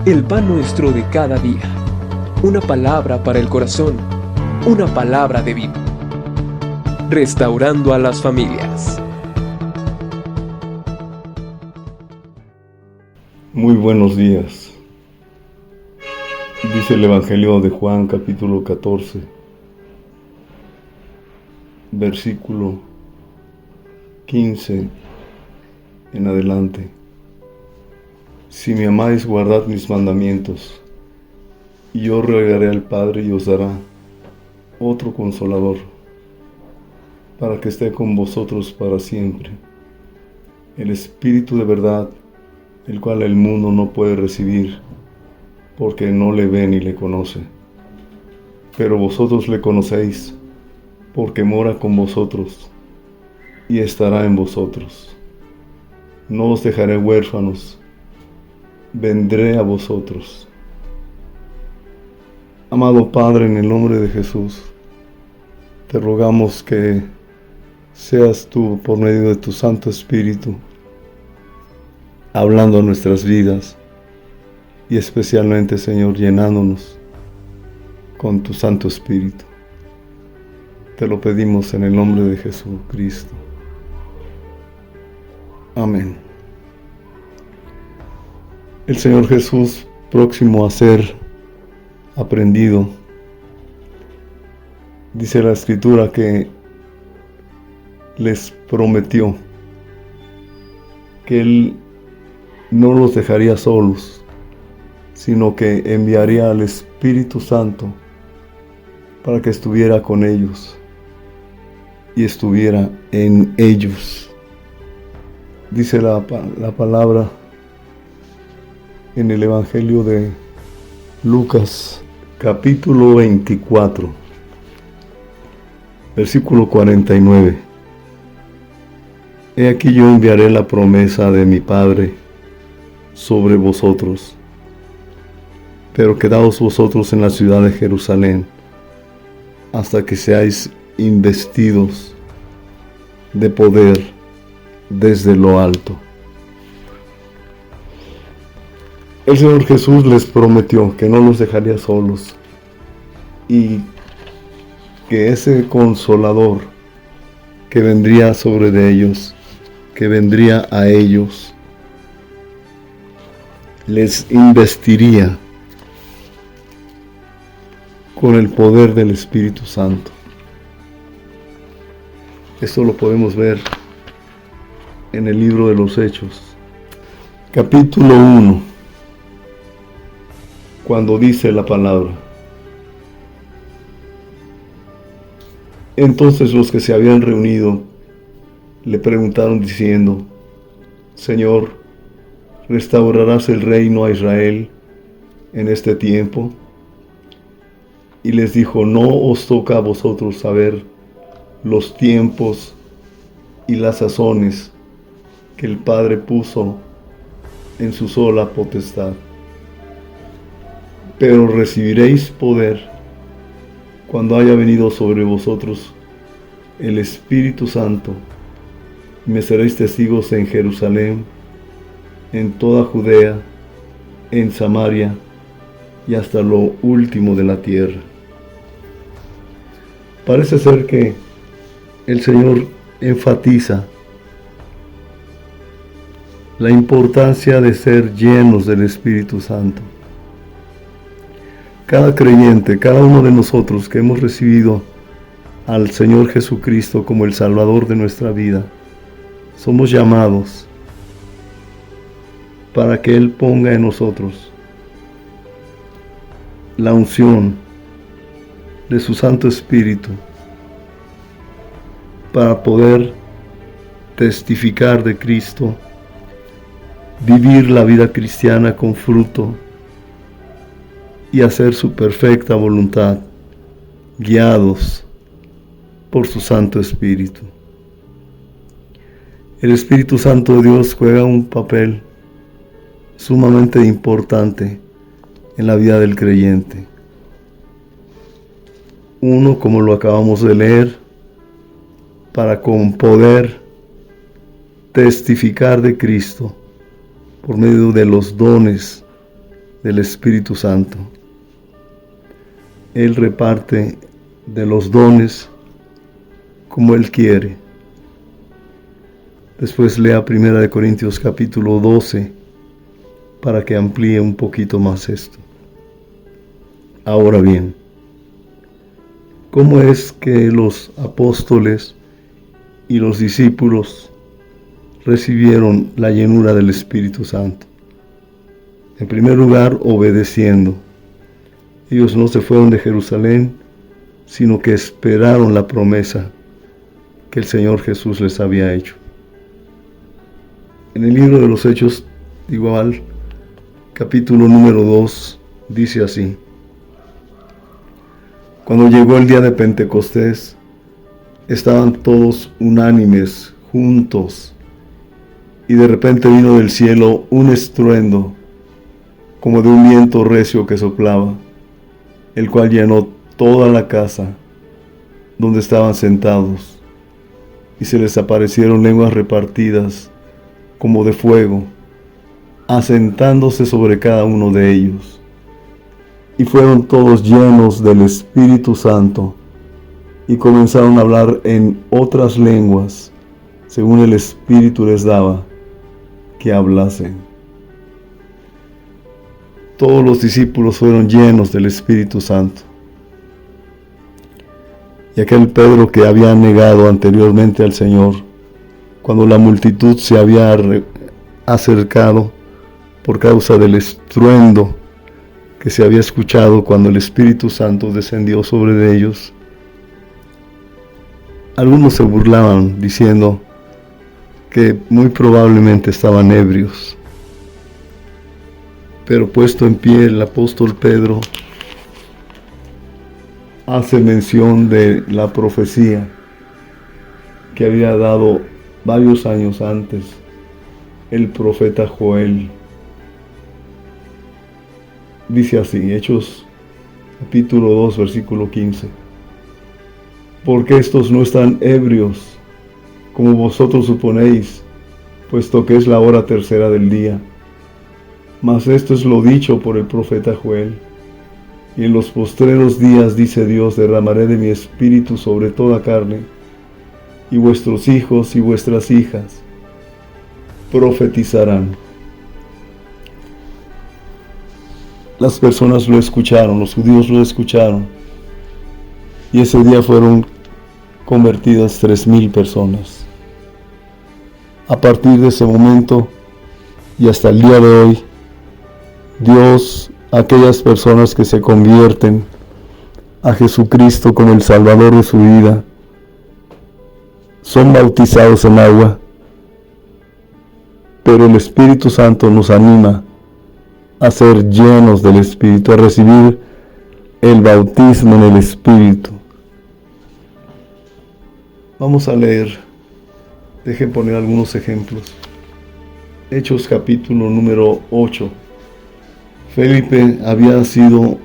El pan nuestro de cada día. Una palabra para el corazón. Una palabra de vida. Restaurando a las familias. Muy buenos días. Dice el Evangelio de Juan, capítulo 14, versículo 15 en adelante. Si me amáis, guardad mis mandamientos, y yo rogaré al Padre y os dará otro Consolador, para que esté con vosotros para siempre, el Espíritu de verdad, el cual el mundo no puede recibir, porque no le ve ni le conoce. Pero vosotros le conocéis, porque mora con vosotros, y estará en vosotros. No os dejaré huérfanos, vendré a vosotros. Amado Padre, en el nombre de Jesús, te rogamos que seas tú, por medio de tu Santo Espíritu, hablando a nuestras vidas y especialmente, Señor, llenándonos con tu Santo Espíritu. Te lo pedimos en el nombre de Jesucristo. Amén. El Señor Jesús, próximo a ser aprendido, dice la Escritura que les prometió que Él no los dejaría solos, sino que enviaría al Espíritu Santo para que estuviera con ellos y estuviera en ellos. Dice la palabra en el Evangelio de Lucas, capítulo 24, versículo 49. He aquí yo enviaré la promesa de mi Padre sobre vosotros, pero quedaos vosotros en la ciudad de Jerusalén hasta que seáis investidos de poder desde lo alto. El Señor Jesús les prometió que no los dejaría solos y que ese Consolador que vendría sobre de ellos, que vendría a ellos, les investiría con el poder del Espíritu Santo. Esto lo podemos ver en el libro de los Hechos, capítulo 1, cuando dice la palabra: entonces los que se habían reunido le preguntaron diciendo: Señor, ¿restaurarás el reino a Israel en este tiempo? Y les dijo: no os toca a vosotros saber los tiempos y las sazones que el Padre puso en su sola potestad, pero recibiréis poder cuando haya venido sobre vosotros el Espíritu Santo, y me seréis testigos en Jerusalén, en toda Judea, en Samaria y hasta lo último de la tierra. Parece ser que el Señor enfatiza la importancia de ser llenos del Espíritu Santo. Cada creyente, cada uno de nosotros que hemos recibido al Señor Jesucristo como el Salvador de nuestra vida, somos llamados para que Él ponga en nosotros la unción de su Santo Espíritu para poder testificar de Cristo, vivir la vida cristiana con fruto y hacer su perfecta voluntad, guiados por su Santo Espíritu. El Espíritu Santo de Dios juega un papel sumamente importante en la vida del creyente. Uno, como lo acabamos de leer, para con poder testificar de Cristo por medio de los dones del Espíritu Santo. Él reparte de los dones como Él quiere. Después lea 1 Corintios capítulo 12 para que amplíe un poquito más esto. Ahora bien, ¿cómo es que los apóstoles y los discípulos recibieron la llenura del Espíritu Santo? En primer lugar, obedeciendo. Ellos no se fueron de Jerusalén, sino que esperaron la promesa que el Señor Jesús les había hecho. En el libro de los Hechos, igual, capítulo número 2, dice así: Cuando llegó el día de Pentecostés, estaban todos unánimes, juntos, y de repente vino del cielo un estruendo, como de un viento recio que soplaba, el cual llenó toda la casa donde estaban sentados, y se les aparecieron lenguas repartidas como de fuego, asentándose sobre cada uno de ellos. Y fueron todos llenos del Espíritu Santo, y comenzaron a hablar en otras lenguas, según el Espíritu les daba que hablasen. Todos los discípulos fueron llenos del Espíritu Santo. Y aquel Pedro que había negado anteriormente al Señor, cuando la multitud se había acercado por causa del estruendo que se había escuchado cuando el Espíritu Santo descendió sobre ellos, algunos se burlaban diciendo que muy probablemente estaban ebrios. Pero puesto en pie, el apóstol Pedro hace mención de la profecía que había dado varios años antes el profeta Joel. Dice así, Hechos capítulo 2, versículo 15: Porque estos no están ebrios, como vosotros suponéis, puesto que es la hora tercera del día. Mas esto es lo dicho por el profeta Joel: Y en los postreros días, dice Dios, derramaré de mi espíritu sobre toda carne, y vuestros hijos y vuestras hijas profetizarán. Las personas lo escucharon, los judíos lo escucharon, y ese día fueron convertidas 3,000 personas. A partir de ese momento y hasta el día de hoy, Dios, aquellas personas que se convierten a Jesucristo como el Salvador de su vida, son bautizados en agua, pero el Espíritu Santo nos anima a ser llenos del Espíritu, a recibir el bautismo en el Espíritu. Vamos a leer, dejen poner algunos ejemplos. Hechos capítulo número 8. Felipe había sido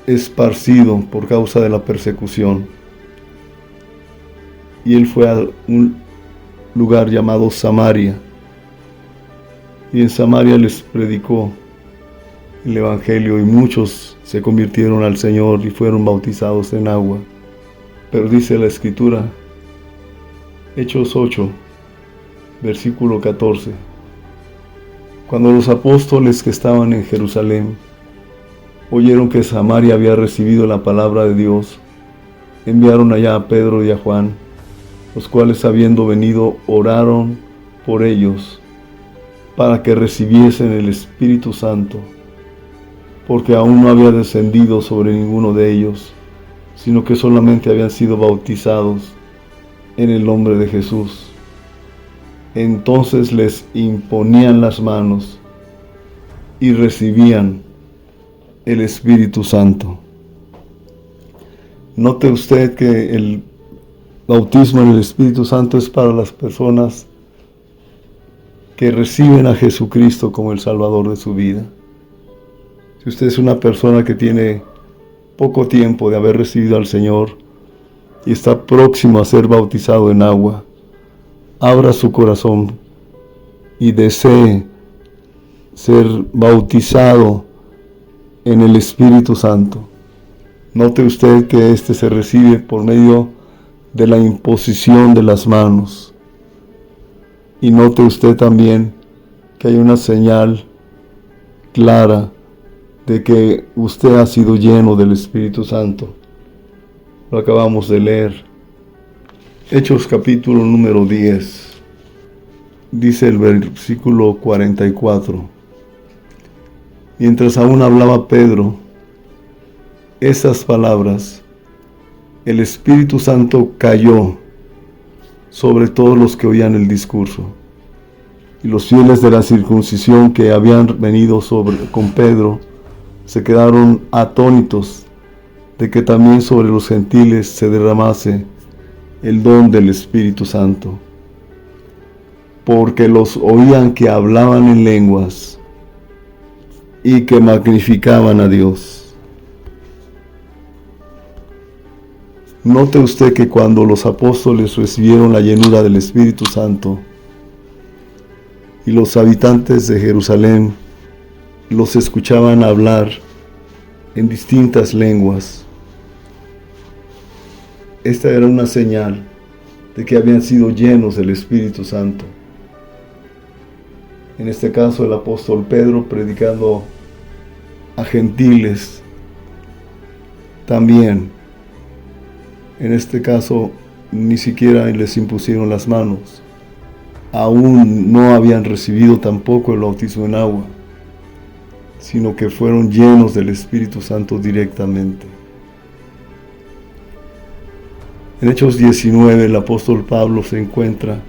esparcido por causa de la persecución, y él fue a un lugar llamado Samaria, y en Samaria les predicó el Evangelio, y muchos se convirtieron al Señor y fueron bautizados en agua. Pero dice la Escritura, Hechos 8, versículo 14: Cuando los apóstoles que estaban en Jerusalén oyeron que Samaria había recibido la palabra de Dios, enviaron allá a Pedro y a Juan, los cuales, habiendo venido, oraron por ellos para que recibiesen el Espíritu Santo, porque aún no había descendido sobre ninguno de ellos, sino que solamente habían sido bautizados en el nombre de Jesús. Entonces les imponían las manos y recibían el Espíritu Santo. Note usted que el bautismo en el Espíritu Santo es para las personas que reciben a Jesucristo como el Salvador de su vida. Si usted es una persona que tiene poco tiempo de haber recibido al Señor y está próximo a ser bautizado en agua, abra su corazón y desee ser bautizado en el Espíritu Santo. Note usted que este se recibe por medio de la imposición de las manos. Y note usted también que hay una señal clara de que usted ha sido lleno del Espíritu Santo. Lo acabamos de leer. Hechos capítulo número 10. Dice el versículo 44. Mientras aún hablaba Pedro esas palabras, el Espíritu Santo cayó sobre todos los que oían el discurso. Y los fieles de la circuncisión que habían venido con Pedro se quedaron atónitos de que también sobre los gentiles se derramase el don del Espíritu Santo, porque los oían que hablaban en lenguas y que magnificaban a Dios. Note usted que cuando los apóstoles recibieron la llenura del Espíritu Santo y los habitantes de Jerusalén los escuchaban hablar en distintas lenguas, esta era una señal de que habían sido llenos del Espíritu Santo. En este caso el apóstol Pedro predicando a gentiles. También, en este caso, ni siquiera les impusieron las manos. Aún no habían recibido tampoco el bautismo en agua, sino que fueron llenos del Espíritu Santo directamente. En Hechos 19, el apóstol Pablo se encuentra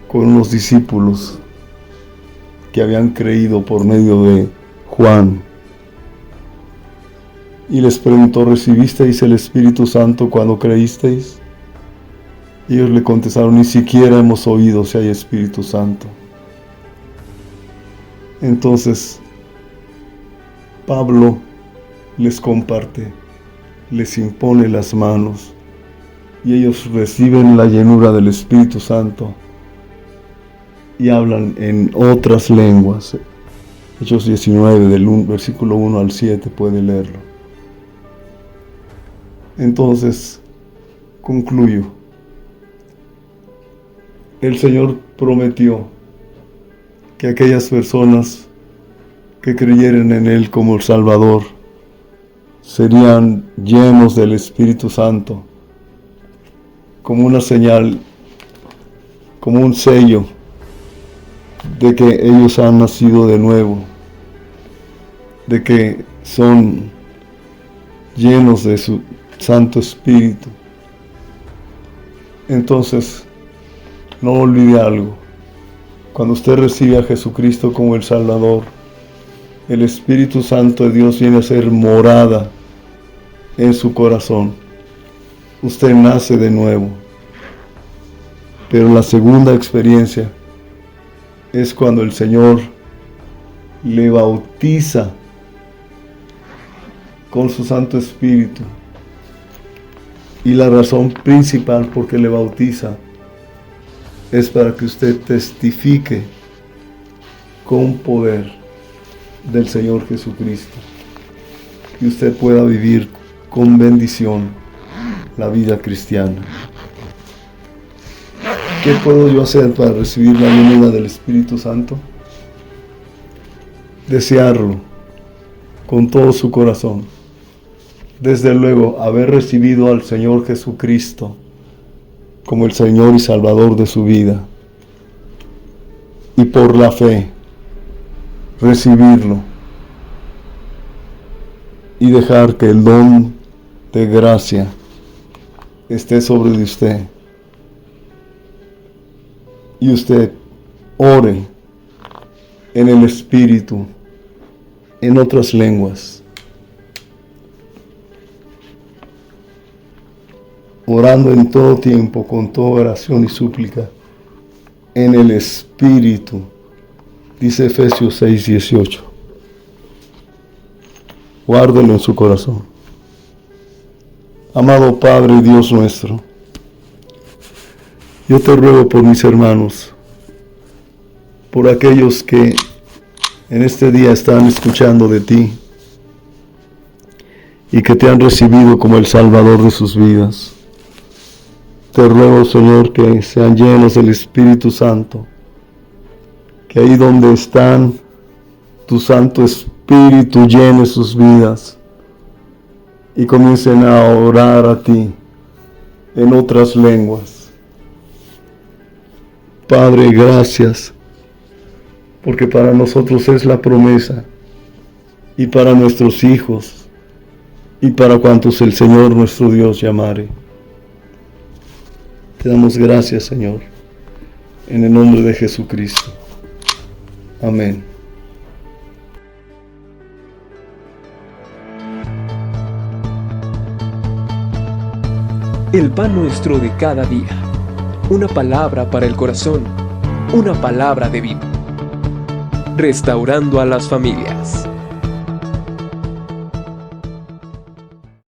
con unos discípulos que habían creído por medio de Juan. Y les preguntó: ¿recibisteis el Espíritu Santo cuando creísteis? Y ellos le contestaron: ni siquiera hemos oído si hay Espíritu Santo. Entonces Pablo les comparte, les impone las manos, y ellos reciben la llenura del Espíritu Santo y hablan en otras lenguas. Hechos 19, del versículo 1 al 7, puede leerlo. Entonces, concluyo. El Señor prometió que aquellas personas que creyeran en Él como el Salvador serían llenos del Espíritu Santo, como una señal, como un sello de que ellos han nacido de nuevo, de que son llenos de su Santo Espíritu. Entonces, no olvide algo: cuando usted recibe a Jesucristo como el Salvador, el Espíritu Santo de Dios viene a ser morada en su corazón. Usted nace de nuevo. Pero la segunda experiencia es cuando el Señor le bautiza con su Santo Espíritu. Y la razón principal por que le bautiza es para que usted testifique con poder del Señor Jesucristo, y usted pueda vivir con bendición la vida cristiana. ¿Qué puedo yo hacer para recibir la llenura del Espíritu Santo? Desearlo con todo su corazón. Desde luego, haber recibido al Señor Jesucristo como el Señor y Salvador de su vida, y por la fe recibirlo y dejar que el don de gracia esté sobre de usted, y usted ore en el Espíritu, en otras lenguas, orando en todo tiempo con toda oración y súplica en el Espíritu, dice Efesios 6:18. Guárdelo en su corazón. Amado Padre, Dios nuestro, yo te ruego por mis hermanos, por aquellos que en este día están escuchando de ti y que te han recibido como el Salvador de sus vidas. Te ruego, Señor, que sean llenos del Espíritu Santo, que ahí donde están, tu Santo Espíritu llene sus vidas y comiencen a orar a ti en otras lenguas. Padre, gracias, porque para nosotros es la promesa, y para nuestros hijos, y para cuantos el Señor nuestro Dios llamare. Te damos gracias, Señor, en el nombre de Jesucristo. Amén. El pan nuestro de cada día. Una palabra para el corazón. Una palabra de vida. Restaurando a las familias.